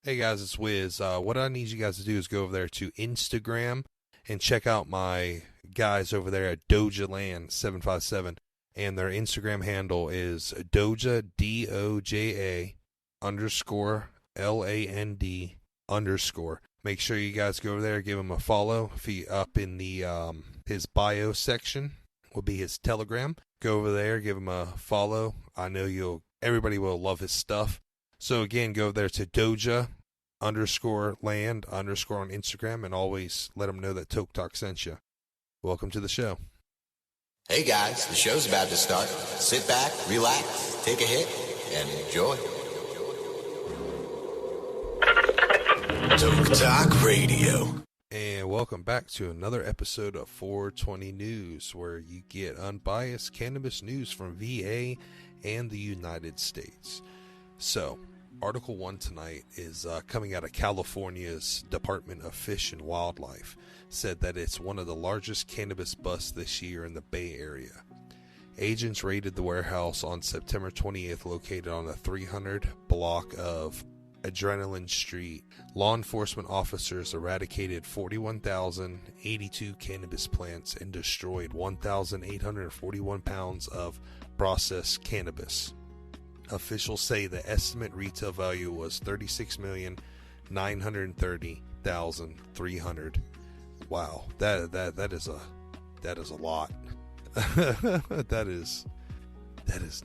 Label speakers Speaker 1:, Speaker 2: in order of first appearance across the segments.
Speaker 1: Hey guys, it's Wiz. What I need you guys to do is go over there to Instagram and check out my guys over there at DojaLand757, and their Instagram handle is Doja DOJA underscore LAND underscore. Make sure you guys go over there, give him a follow. If he up in the his bio section will be his Telegram. Go over there, give him a follow. I know everybody will love his stuff. So again, go there to Doja underscore land underscore on Instagram, and always let them know that Toke Talk sent you. Welcome to the show.
Speaker 2: Hey guys, the show's about to start. Sit back, relax, take a hit, and enjoy. Toke Talk Radio.
Speaker 1: And welcome back to another episode of 420 News, where you get unbiased cannabis news from VA and the United States. So, Article 1 tonight is coming out of California's Department of Fish and Wildlife. Said that it's one of the largest cannabis busts this year in the Bay Area. Agents raided the warehouse on September 28th, located on a 300 block of Adrenaline Street. Law enforcement officers eradicated 41,082 cannabis plants and destroyed 1,841 pounds of processed cannabis. Officials say the estimate retail value was $36,930,300. Wow, that is a lot. that is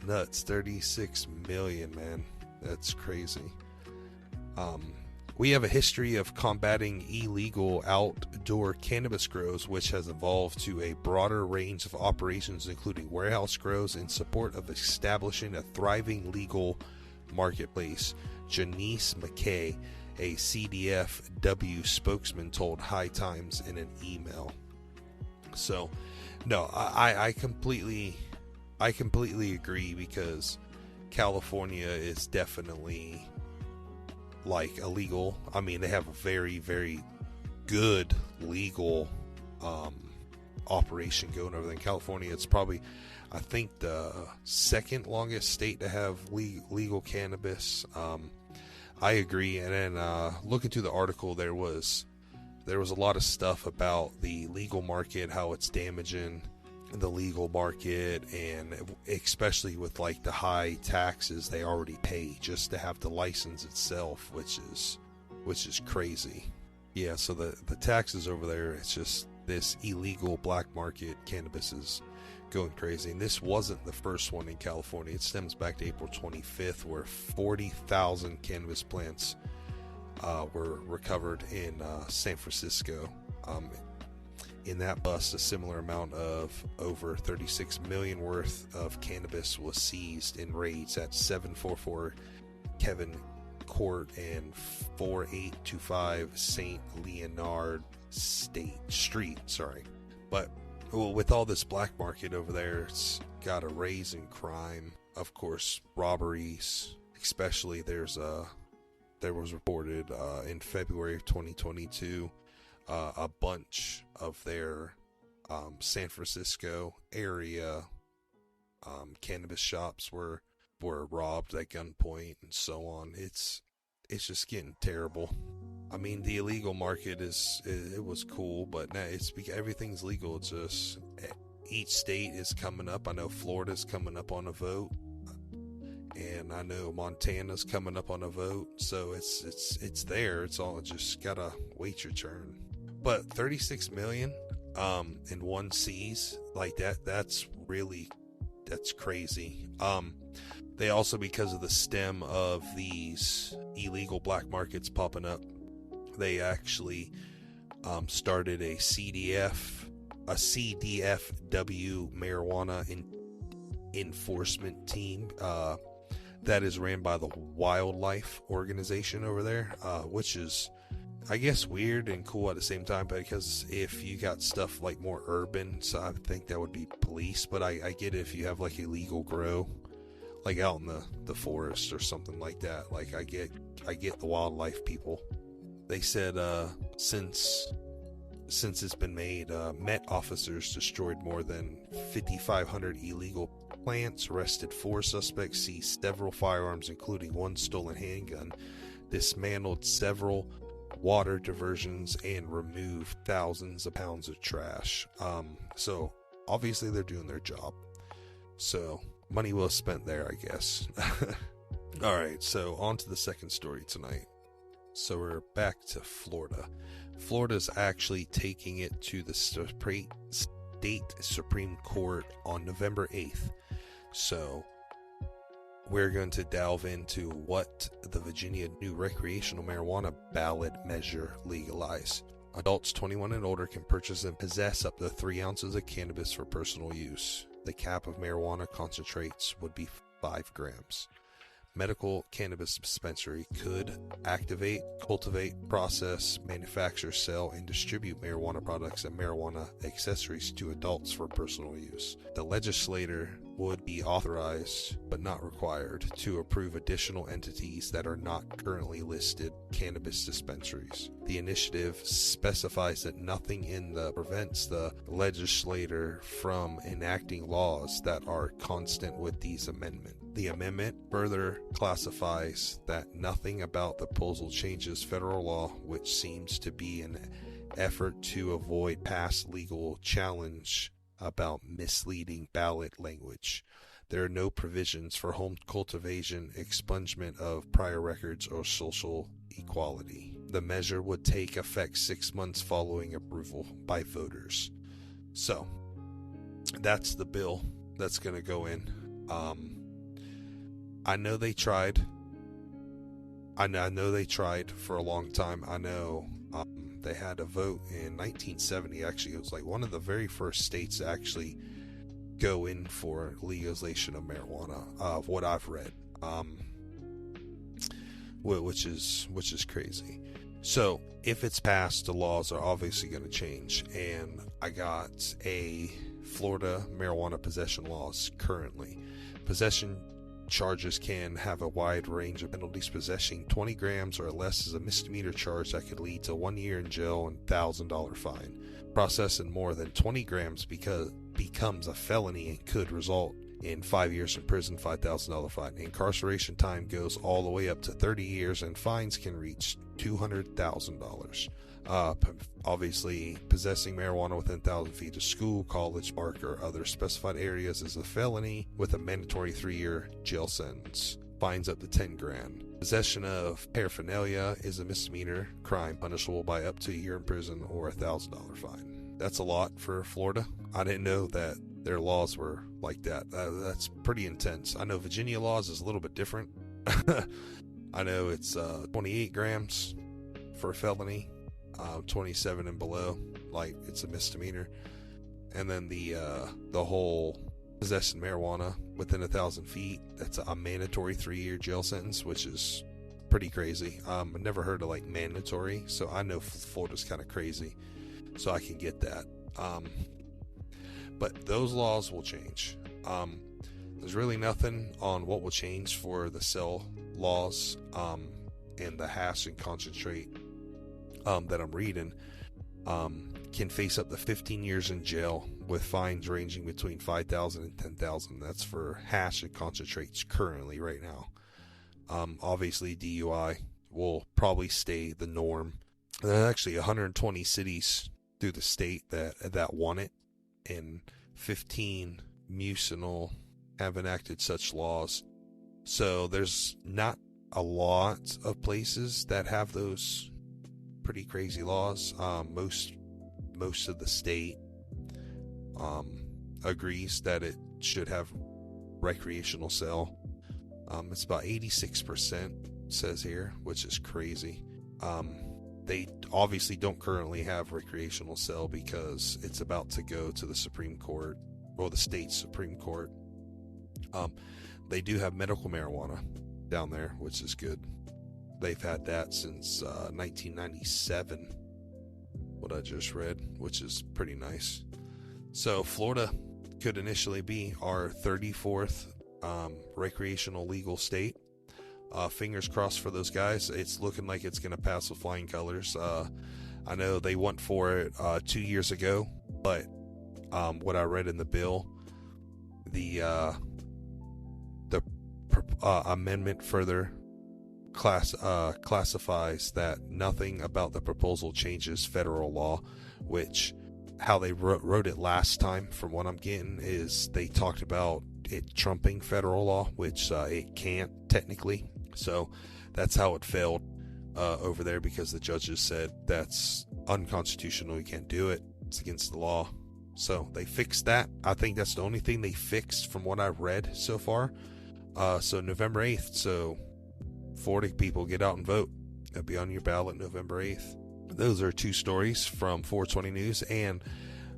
Speaker 1: nuts. 36 million, man. That's crazy. We have a history of combating illegal outdoor cannabis grows, which has evolved to a broader range of operations, including warehouse grows, in support of establishing a thriving legal marketplace. Janice McKay, a CDFW spokesman, told High Times in an email. So, no, I completely agree, because California is definitely like illegal. I mean, they have a very, very good legal operation going over there in California. It's probably, I think, the second longest state to have legal cannabis. I agree. And then looking through the article, there was a lot of stuff about the legal market, how it's damaging the legal market, and especially with like the high taxes they already pay just to have the license itself, which is crazy. Yeah, so the taxes over there, it's just this illegal black market cannabis is going crazy. And this wasn't the first one in California. It stems back to April 25th, where 40,000 cannabis plants were recovered in San Francisco. In that bust, a similar amount of over 36 million worth of cannabis was seized in raids at 744 Kevin Court and 4825 St. Leonard Street. But with all this black market over there, it's got a raise in crime. Of course, robberies, especially there was reported in February of 2022. A bunch of their San Francisco area cannabis shops were robbed at gunpoint and so on. It's just getting terrible. I mean, the illegal market it was cool, but now everything's legal. It's just each state is coming up. I know Florida's coming up on a vote, and I know Montana's coming up on a vote. So it's there. It's all just gotta wait your turn. But 36 million in one seize like that's crazy. They also, because of the stem of these illegal black markets popping up, they actually started a CDFW marijuana enforcement team that is ran by the wildlife organization over there, which is, I guess, weird and cool at the same time, because if you got stuff like more urban, so I think that would be police, but I get it if you have like a legal grow, like out in the forest or something like that. Like I get the wildlife people. They said since it's been made, Met officers destroyed more than 5,500 illegal plants, arrested 4 suspects, seized several firearms, including one stolen handgun. dismantled several water diversions, and removed thousands of pounds of trash. So obviously they're doing their job. So money well spent there, I guess. All right, so on to the second story tonight. So we're back to Florida. Florida's actually taking it to the state Supreme Court on November 8th. So we're going to delve into what the Virginia new recreational marijuana ballot measure legalized. Adults 21 and older can purchase and possess up to 3 ounces of cannabis for personal use. The cap of marijuana concentrates would be 5 grams. Medical cannabis dispensary could activate, cultivate, process, manufacture, sell, and distribute marijuana products and marijuana accessories to adults for personal use. The legislator would be authorized, but not required, to approve additional entities that are not currently listed cannabis dispensaries. The initiative specifies that nothing in the prevents the legislator from enacting laws that are consistent with these amendments. The amendment further classifies that nothing about the proposal changes federal law, which seems to be an effort to avoid past legal challenge about misleading ballot language. There are no provisions for home cultivation, expungement of prior records, or social equality. The measure would take effect 6 months following approval by voters. So, that's the bill that's going to go in. I know they tried. I know they tried for a long time. I know they had a vote in 1970. Actually, it was like one of the very first states to actually go in for legalization of marijuana, of what I've read, which is crazy. So if it's passed, the laws are obviously going to change. And I got a Florida marijuana possession laws currently. Possession charges can have a wide range of penalties. Possessing 20 grams or less is a misdemeanor charge that could lead to 1 year in jail and $1,000 fine. Processing more than 20 grams becomes a felony and could result in 5 years in prison, $5,000 fine. Incarceration time goes all the way up to 30 years, and fines can reach $200,000. Obviously, possessing marijuana within 1,000 feet of school, college, park, or other specified areas is a felony with a mandatory 3-year jail sentence. Fines up to 10 grand. Possession of paraphernalia is a misdemeanor crime punishable by up to a year in prison or a $1,000 fine. That's a lot for Florida. I didn't know that their laws were like that. That's pretty intense. I know Virginia laws is a little bit different. I know it's 28 grams for a felony. 27 and below, like it's a misdemeanor. And then the whole possessing marijuana within 1,000 feet, that's a mandatory 3-year jail sentence, which is pretty crazy. I've never heard of like mandatory, so I know Florida's kind of crazy, so I can get that. But those laws will change. There's really nothing on what will change for the cell laws and the hash and concentrate that I'm reading. Can face up to 15 years in jail with fines ranging between $5,000 and $10,000. That's for hash and concentrates currently right now. Obviously DUI will probably stay the norm. There's actually 120 cities through the state that want it, and 15 municipal have enacted such laws. So there's not a lot of places that have those pretty crazy laws. Most of the state agrees that it should have recreational sale. It's about 86% says here, which is crazy. They obviously don't currently have recreational sale because it's about to go to the Supreme Court, or the state Supreme Court. They do have medical marijuana down there, which is good. They've had that since 1997, what I just read, which is pretty nice. So Florida could initially be our 34th recreational legal state. Fingers crossed for those guys. It's looking like it's going to pass with flying colors. I know they went for it 2 years ago, but what I read in the bill, the amendment further classifies that nothing about the proposal changes federal law, which how they wrote it last time, from what I'm getting, is they talked about it trumping federal law, which it can't technically. So that's how it failed over there, because the judges said that's unconstitutional, you can't do it, it's against the law. So they fixed that. I think that's the only thing they fixed from what I've read so far. So November 8th, so 40 people get out and vote. It'll be on your ballot November 8th. Those are two stories from 420 News, and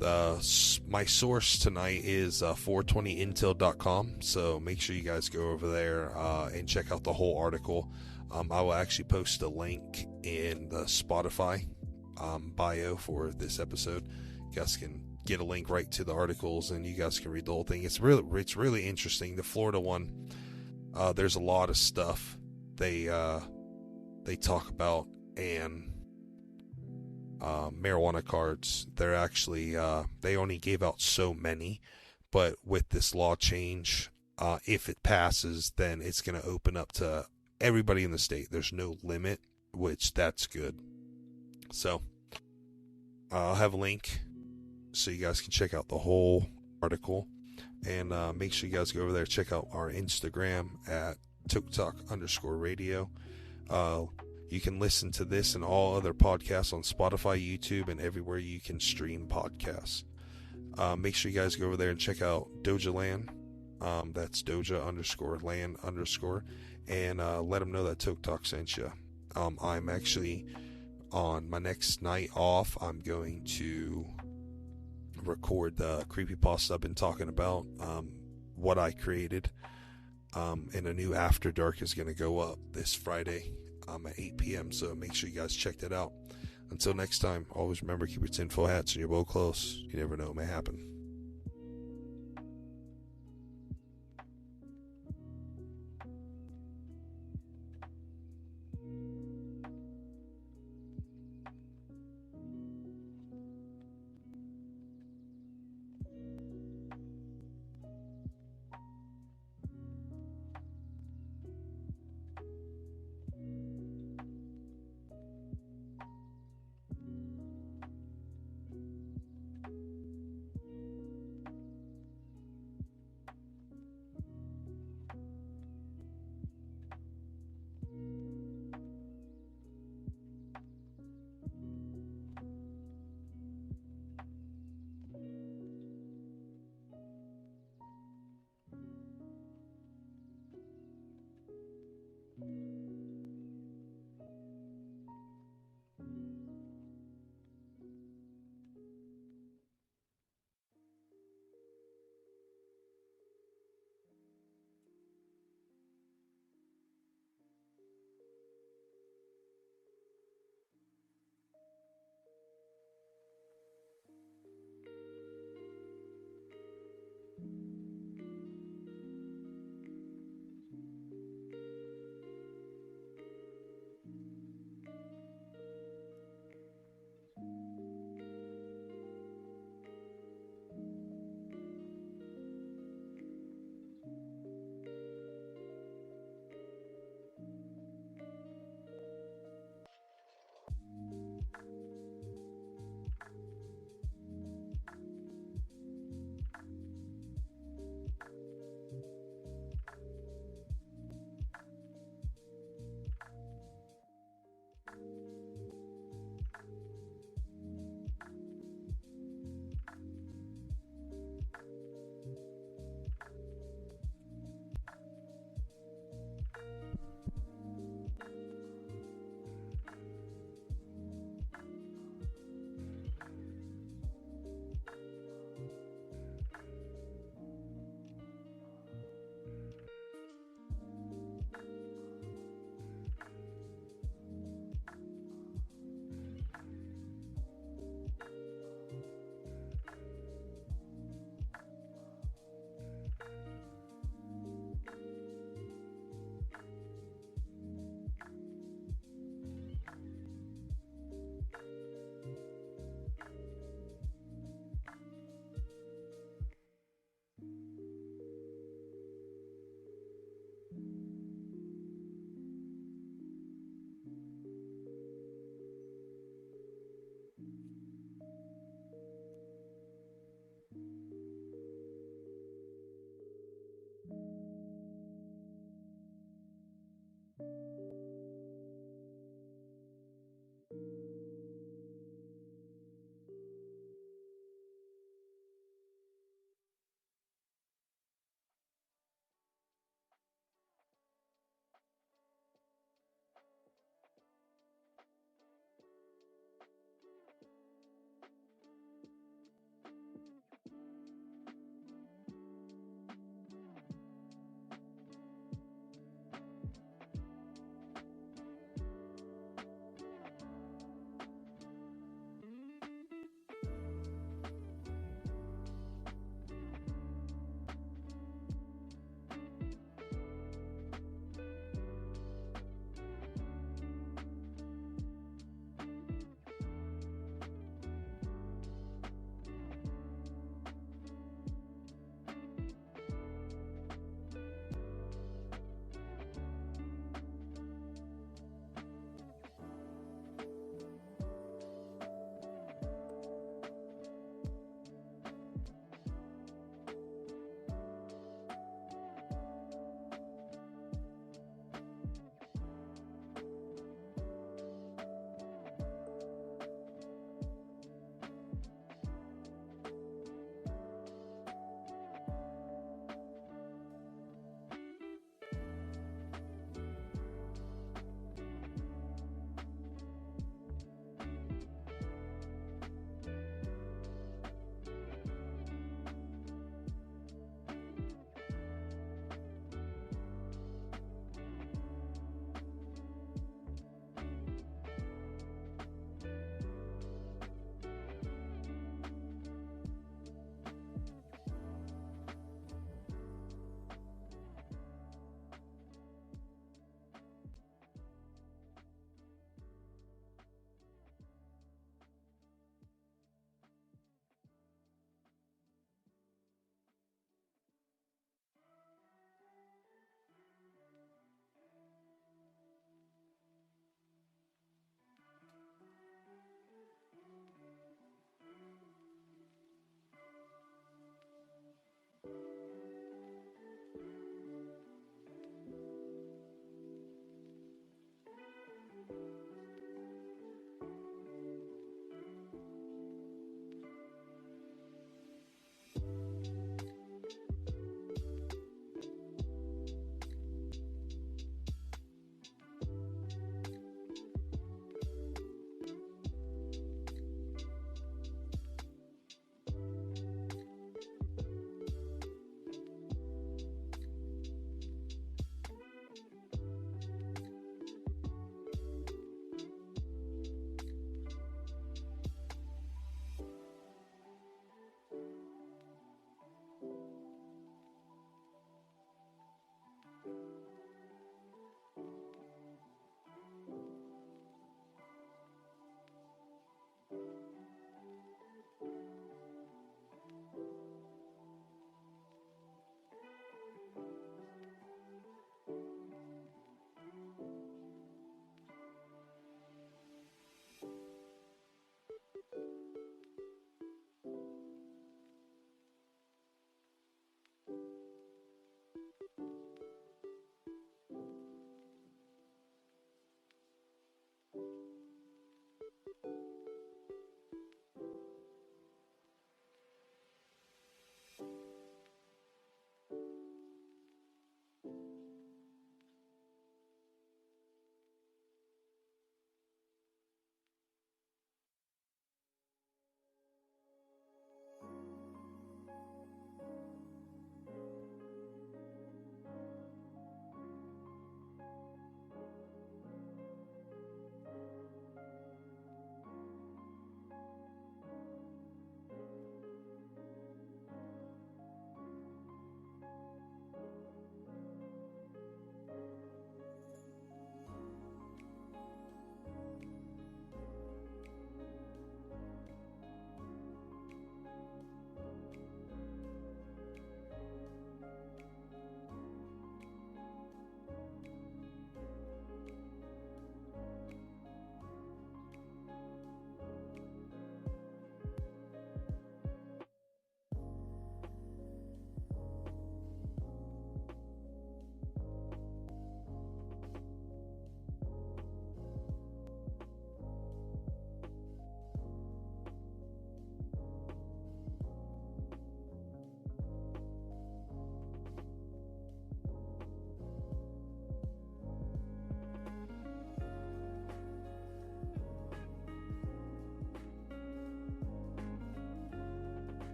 Speaker 1: my source tonight is 420intel.com, so make sure you guys go over there and check out the whole article. I will actually post a link in the Spotify bio for this episode. You guys can get a link right to the articles, and you guys can read the whole thing. It's really interesting. The Florida one, there's a lot of stuff they talk about, and marijuana cards, they're actually they only gave out so many, but with this law change, if it passes, then it's going to open up to everybody in the state. There's no limit, which that's good. So I'll have a link so you guys can check out the whole article, and make sure you guys go over there, check out our Instagram at TokTalk_radio. You can listen to this and all other podcasts on Spotify, YouTube, and everywhere you can stream podcasts. Make sure you guys go over there and check out Doja Land. That's Doja_land_, and let them know that Toke Talk sent you. I'm actually on my next night off. I'm going to record the creepypasta I've been talking about, what I created, and a new After Dark is going to go up this Friday at 8 p.m. So make sure you guys check that out. Until next time, always remember, keep your tinfoil hats and your bow close. You never know what may happen.